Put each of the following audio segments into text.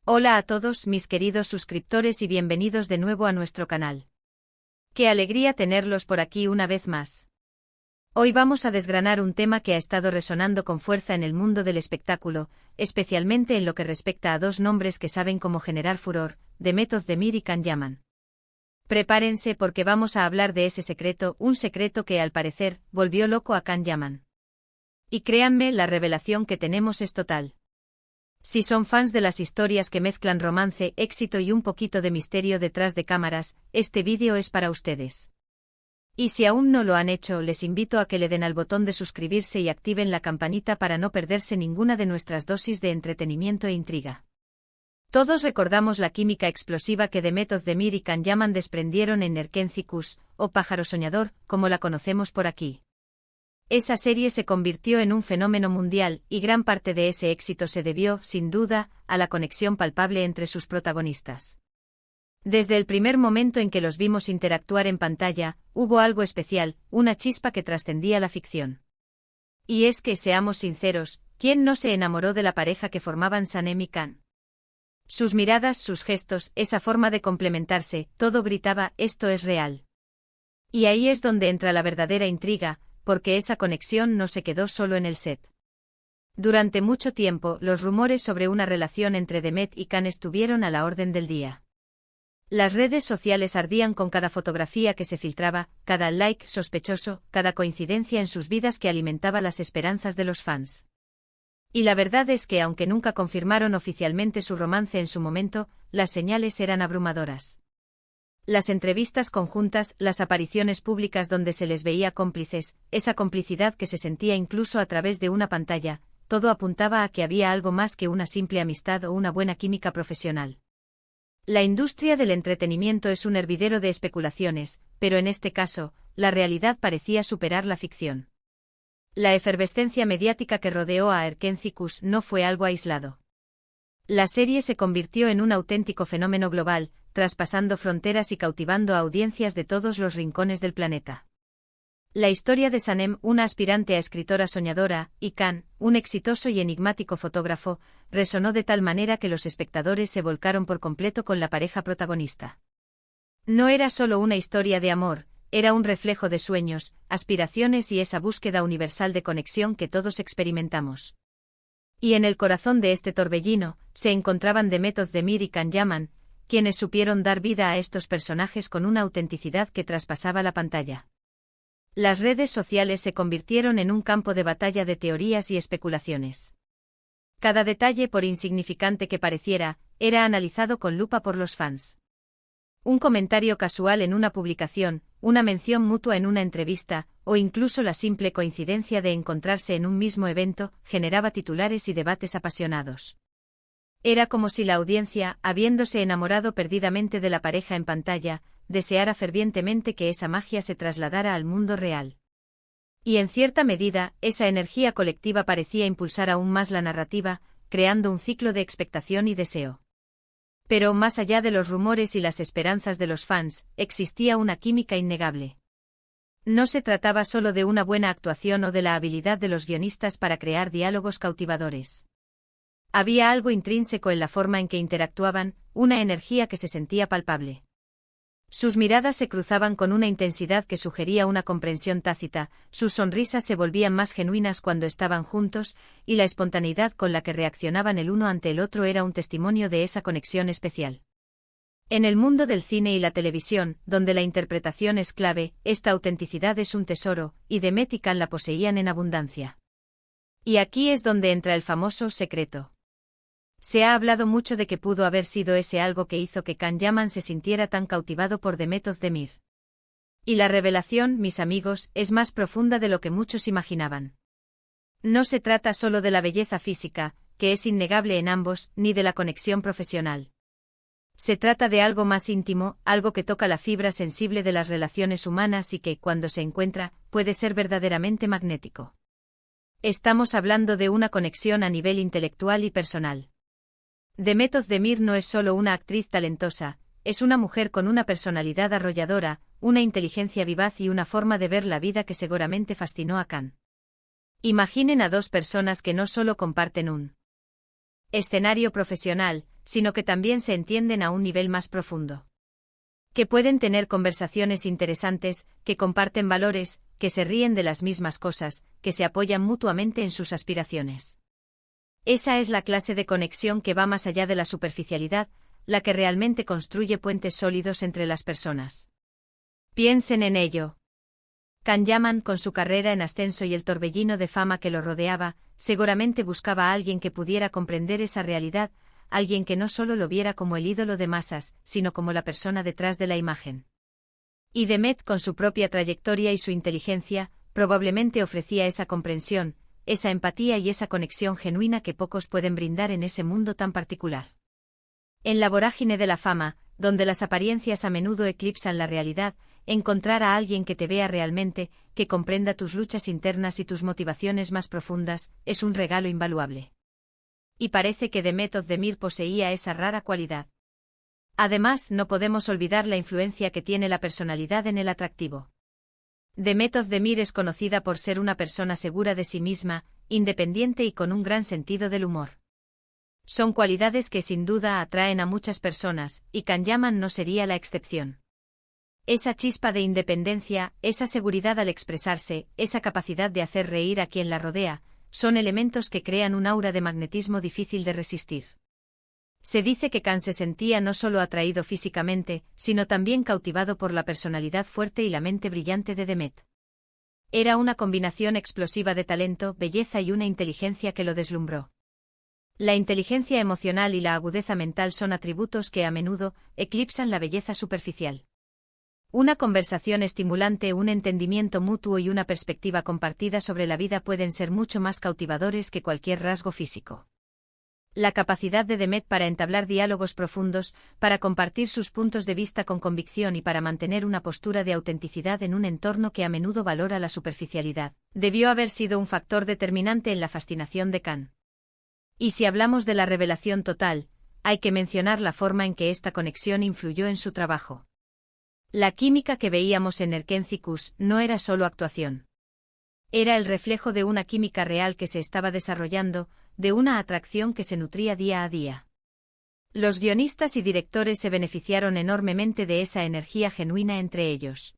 Hola a todos mis queridos suscriptores y bienvenidos de nuevo a nuestro canal. Qué alegría tenerlos por aquí una vez más. Hoy vamos a desgranar un tema que ha estado resonando con fuerza en el mundo del espectáculo, especialmente en lo que respecta a dos nombres que saben cómo generar furor, Demet Özdemir y Can Yaman. Prepárense porque vamos a hablar de ese secreto, un secreto que al parecer volvió loco a Can Yaman. Y créanme, la revelación que tenemos es total. Si son fans de las historias que mezclan romance, éxito y un poquito de misterio detrás de cámaras, este vídeo es para ustedes. Y si aún no lo han hecho, les invito a que le den al botón de suscribirse y activen la campanita para no perderse ninguna de nuestras dosis de entretenimiento e intriga. Todos recordamos la química explosiva que Demet Özdemir y Can Yaman desprendieron en Erkenci Kuş, o Pájaro Soñador, como la conocemos por aquí. Esa serie se convirtió en un fenómeno mundial, y gran parte de ese éxito se debió, sin duda, a la conexión palpable entre sus protagonistas. Desde el primer momento en que los vimos interactuar en pantalla, hubo algo especial, una chispa que trascendía la ficción. Y es que, seamos sinceros, ¿quién no se enamoró de la pareja que formaban Sanem y Can? Sus miradas, sus gestos, esa forma de complementarse, todo gritaba, esto es real. Y ahí es donde entra la verdadera intriga, porque esa conexión no se quedó solo en el set. Durante mucho tiempo, los rumores sobre una relación entre Demet y Can estuvieron a la orden del día. Las redes sociales ardían con cada fotografía que se filtraba, cada like sospechoso, cada coincidencia en sus vidas que alimentaba las esperanzas de los fans. Y la verdad es que aunque nunca confirmaron oficialmente su romance en su momento, las señales eran abrumadoras. Las entrevistas conjuntas, las apariciones públicas donde se les veía cómplices, esa complicidad que se sentía incluso a través de una pantalla, todo apuntaba a que había algo más que una simple amistad o una buena química profesional. La industria del entretenimiento es un hervidero de especulaciones, pero en este caso, la realidad parecía superar la ficción. La efervescencia mediática que rodeó a Erkenci Kuş no fue algo aislado. La serie se convirtió en un auténtico fenómeno global, traspasando fronteras y cautivando a audiencias de todos los rincones del planeta. La historia de Sanem, una aspirante a escritora soñadora, y Can, un exitoso y enigmático fotógrafo, resonó de tal manera que los espectadores se volcaron por completo con la pareja protagonista. No era solo una historia de amor, era un reflejo de sueños, aspiraciones y esa búsqueda universal de conexión que todos experimentamos. Y en el corazón de este torbellino, se encontraban Demet Özdemir y Can Yaman, quienes supieron dar vida a estos personajes con una autenticidad que traspasaba la pantalla. Las redes sociales se convirtieron en un campo de batalla de teorías y especulaciones. Cada detalle, por insignificante que pareciera, era analizado con lupa por los fans. Un comentario casual en una publicación, una mención mutua en una entrevista, o incluso la simple coincidencia de encontrarse en un mismo evento, generaba titulares y debates apasionados. Era como si la audiencia, habiéndose enamorado perdidamente de la pareja en pantalla, deseara fervientemente que esa magia se trasladara al mundo real. Y en cierta medida, esa energía colectiva parecía impulsar aún más la narrativa, creando un ciclo de expectación y deseo. Pero más allá de los rumores y las esperanzas de los fans, existía una química innegable. No se trataba solo de una buena actuación o de la habilidad de los guionistas para crear diálogos cautivadores. Había algo intrínseco en la forma en que interactuaban, una energía que se sentía palpable. Sus miradas se cruzaban con una intensidad que sugería una comprensión tácita, sus sonrisas se volvían más genuinas cuando estaban juntos, y la espontaneidad con la que reaccionaban el uno ante el otro era un testimonio de esa conexión especial. En el mundo del cine y la televisión, donde la interpretación es clave, esta autenticidad es un tesoro, y Demet y Can la poseían en abundancia. Y aquí es donde entra el famoso secreto. Se ha hablado mucho de que pudo haber sido ese algo que hizo que Can Yaman se sintiera tan cautivado por Demet Özdemir. Y la revelación, mis amigos, es más profunda de lo que muchos imaginaban. No se trata solo de la belleza física, que es innegable en ambos, ni de la conexión profesional. Se trata de algo más íntimo, algo que toca la fibra sensible de las relaciones humanas y que, cuando se encuentra, puede ser verdaderamente magnético. Estamos hablando de una conexión a nivel intelectual y personal. Demet Özdemir no es solo una actriz talentosa, es una mujer con una personalidad arrolladora, una inteligencia vivaz y una forma de ver la vida que seguramente fascinó a Can. Imaginen a dos personas que no solo comparten un escenario profesional, sino que también se entienden a un nivel más profundo. Que pueden tener conversaciones interesantes, que comparten valores, que se ríen de las mismas cosas, que se apoyan mutuamente en sus aspiraciones. Esa es la clase de conexión que va más allá de la superficialidad, la que realmente construye puentes sólidos entre las personas. Piensen en ello. Can Yaman, con su carrera en ascenso y el torbellino de fama que lo rodeaba, seguramente buscaba a alguien que pudiera comprender esa realidad, alguien que no solo lo viera como el ídolo de masas, sino como la persona detrás de la imagen. Y Demet, con su propia trayectoria y su inteligencia, probablemente ofrecía esa comprensión, esa empatía y esa conexión genuina que pocos pueden brindar en ese mundo tan particular. En la vorágine de la fama, donde las apariencias a menudo eclipsan la realidad, encontrar a alguien que te vea realmente, que comprenda tus luchas internas y tus motivaciones más profundas, es un regalo invaluable. Y parece que Demet Özdemir poseía esa rara cualidad. Además, no podemos olvidar la influencia que tiene la personalidad en el atractivo. Demet Özdemir es conocida por ser una persona segura de sí misma, independiente y con un gran sentido del humor. Son cualidades que sin duda atraen a muchas personas, y Can Yaman no sería la excepción. Esa chispa de independencia, esa seguridad al expresarse, esa capacidad de hacer reír a quien la rodea, son elementos que crean un aura de magnetismo difícil de resistir. Se dice que Can se sentía no solo atraído físicamente, sino también cautivado por la personalidad fuerte y la mente brillante de Demet. Era una combinación explosiva de talento, belleza y una inteligencia que lo deslumbró. La inteligencia emocional y la agudeza mental son atributos que a menudo eclipsan la belleza superficial. Una conversación estimulante, un entendimiento mutuo y una perspectiva compartida sobre la vida pueden ser mucho más cautivadores que cualquier rasgo físico. La capacidad de Demet para entablar diálogos profundos, para compartir sus puntos de vista con convicción y para mantener una postura de autenticidad en un entorno que a menudo valora la superficialidad, debió haber sido un factor determinante en la fascinación de Can. Y si hablamos de la revelación total, hay que mencionar la forma en que esta conexión influyó en su trabajo. La química que veíamos en Erkenci-Kuş no era solo actuación. Era el reflejo de una química real que se estaba desarrollando, de una atracción que se nutría día a día. Los guionistas y directores se beneficiaron enormemente de esa energía genuina entre ellos.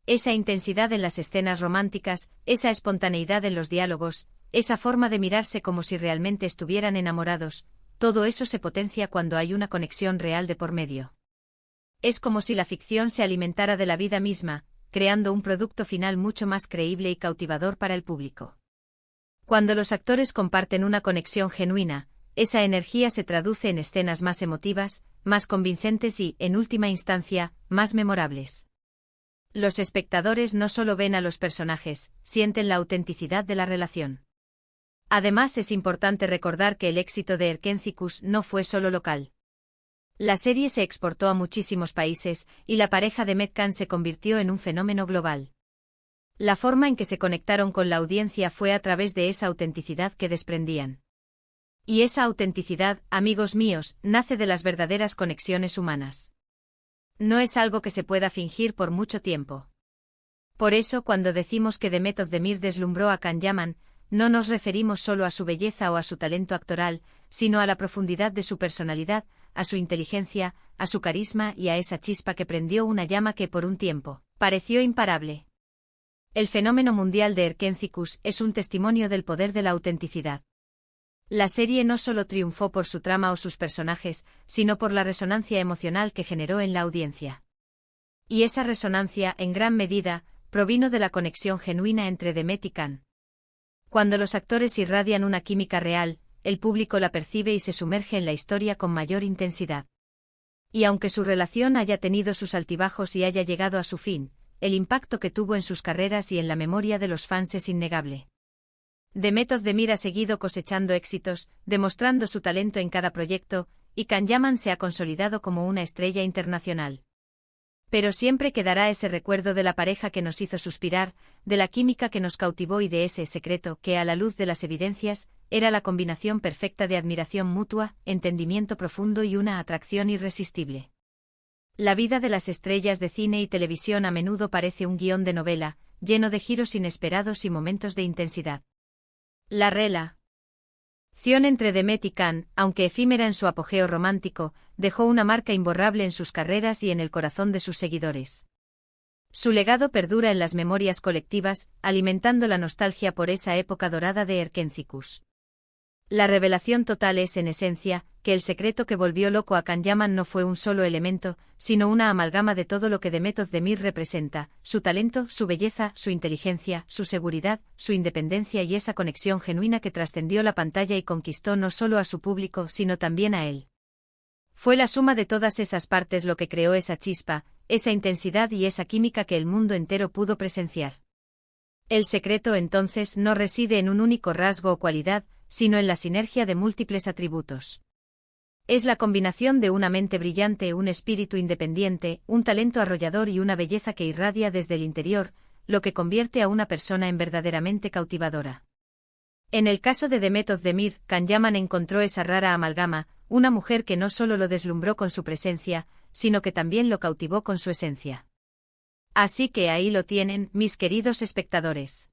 Esa intensidad en las escenas románticas, esa espontaneidad en los diálogos, esa forma de mirarse como si realmente estuvieran enamorados, todo eso se potencia cuando hay una conexión real de por medio. Es como si la ficción se alimentara de la vida misma, creando un producto final mucho más creíble y cautivador para el público. Cuando los actores comparten una conexión genuina, esa energía se traduce en escenas más emotivas, más convincentes y, en última instancia, más memorables. Los espectadores no solo ven a los personajes, sienten la autenticidad de la relación. Además, es importante recordar que el éxito de Erkenci-Kuş no fue solo local. La serie se exportó a muchísimos países, y la pareja de Demet-Can se convirtió en un fenómeno global. La forma en que se conectaron con la audiencia fue a través de esa autenticidad que desprendían. Y esa autenticidad, amigos míos, nace de las verdaderas conexiones humanas. No es algo que se pueda fingir por mucho tiempo. Por eso, cuando decimos que Demet Özdemir deslumbró a Can Yaman, no nos referimos solo a su belleza o a su talento actoral, sino a la profundidad de su personalidad, a su inteligencia, a su carisma y a esa chispa que prendió una llama que por un tiempo pareció imparable. El fenómeno mundial de Erkenci-Kuş es un testimonio del poder de la autenticidad. La serie no solo triunfó por su trama o sus personajes, sino por la resonancia emocional que generó en la audiencia. Y esa resonancia, en gran medida, provino de la conexión genuina entre Demet y Can. Cuando los actores irradian una química real, el público la percibe y se sumerge en la historia con mayor intensidad. Y aunque su relación haya tenido sus altibajos y haya llegado a su fin, el impacto que tuvo en sus carreras y en la memoria de los fans es innegable. Demet Özdemir ha seguido cosechando éxitos, demostrando su talento en cada proyecto, y Can Yaman se ha consolidado como una estrella internacional. Pero siempre quedará ese recuerdo de la pareja que nos hizo suspirar, de la química que nos cautivó y de ese secreto que, a la luz de las evidencias, era la combinación perfecta de admiración mutua, entendimiento profundo y una atracción irresistible. La vida de las estrellas de cine y televisión a menudo parece un guión de novela, lleno de giros inesperados y momentos de intensidad. La relación Entre Demet y Can, aunque efímera en su apogeo romántico, dejó una marca imborrable en sus carreras y en el corazón de sus seguidores. Su legado perdura en las memorias colectivas, alimentando la nostalgia por esa época dorada de Erkenciskus. La revelación total es, en esencia, que el secreto que volvió loco a Can Yaman no fue un solo elemento, sino una amalgama de todo lo que Demet Özdemir representa: su talento, su belleza, su inteligencia, su seguridad, su independencia y esa conexión genuina que trascendió la pantalla y conquistó no solo a su público sino también a él. Fue la suma de todas esas partes lo que creó esa chispa, esa intensidad y esa química que el mundo entero pudo presenciar. El secreto entonces no reside en un único rasgo o cualidad, sino en la sinergia de múltiples atributos. Es la combinación de una mente brillante, un espíritu independiente, un talento arrollador y una belleza que irradia desde el interior, lo que convierte a una persona en verdaderamente cautivadora. En el caso de Demet Özdemir, Can Yaman encontró esa rara amalgama, una mujer que no solo lo deslumbró con su presencia, sino que también lo cautivó con su esencia. Así que ahí lo tienen, mis queridos espectadores.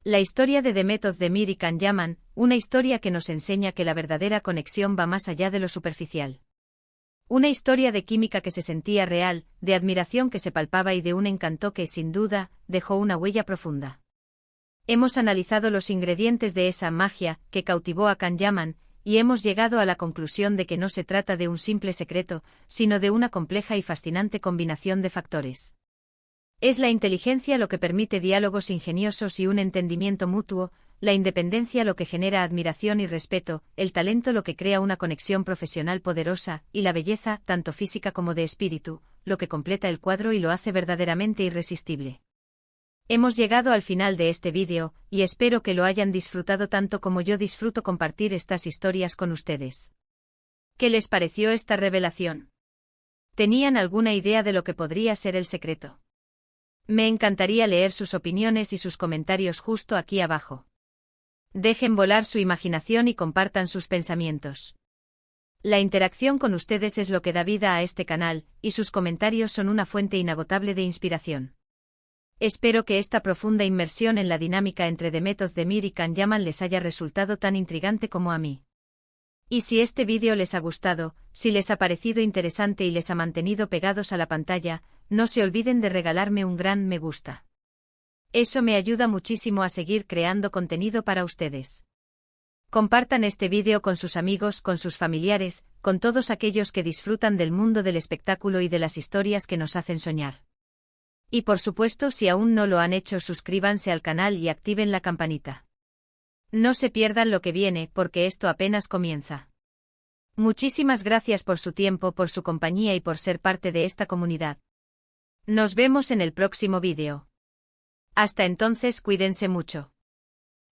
La historia de Demet Özdemir y Can Yaman, una historia que nos enseña que la verdadera conexión va más allá de lo superficial. Una historia de química que se sentía real, de admiración que se palpaba y de un encanto que, sin duda, dejó una huella profunda. Hemos analizado los ingredientes de esa magia que cautivó a Can Yaman, y hemos llegado a la conclusión de que no se trata de un simple secreto, sino de una compleja y fascinante combinación de factores. Es la inteligencia lo que permite diálogos ingeniosos y un entendimiento mutuo, la independencia lo que genera admiración y respeto, el talento lo que crea una conexión profesional poderosa, y la belleza, tanto física como de espíritu, lo que completa el cuadro y lo hace verdaderamente irresistible. Hemos llegado al final de este vídeo, y espero que lo hayan disfrutado tanto como yo disfruto compartir estas historias con ustedes. ¿Qué les pareció esta revelación? ¿Tenían alguna idea de lo que podría ser el secreto? Me encantaría leer sus opiniones y sus comentarios justo aquí abajo. Dejen volar su imaginación y compartan sus pensamientos. La interacción con ustedes es lo que da vida a este canal, y sus comentarios son una fuente inagotable de inspiración. Espero que esta profunda inmersión en la dinámica entre Demet Özdemir y Can Yaman les haya resultado tan intrigante como a mí. Y si este vídeo les ha gustado, si les ha parecido interesante y les ha mantenido pegados a la pantalla, no se olviden de regalarme un gran me gusta. Eso me ayuda muchísimo a seguir creando contenido para ustedes. Compartan este vídeo con sus amigos, con sus familiares, con todos aquellos que disfrutan del mundo del espectáculo y de las historias que nos hacen soñar. Y por supuesto, si aún no lo han hecho, suscríbanse al canal y activen la campanita. No se pierdan lo que viene, porque esto apenas comienza. Muchísimas gracias por su tiempo, por su compañía y por ser parte de esta comunidad. Nos vemos en el próximo vídeo. Hasta entonces, cuídense mucho.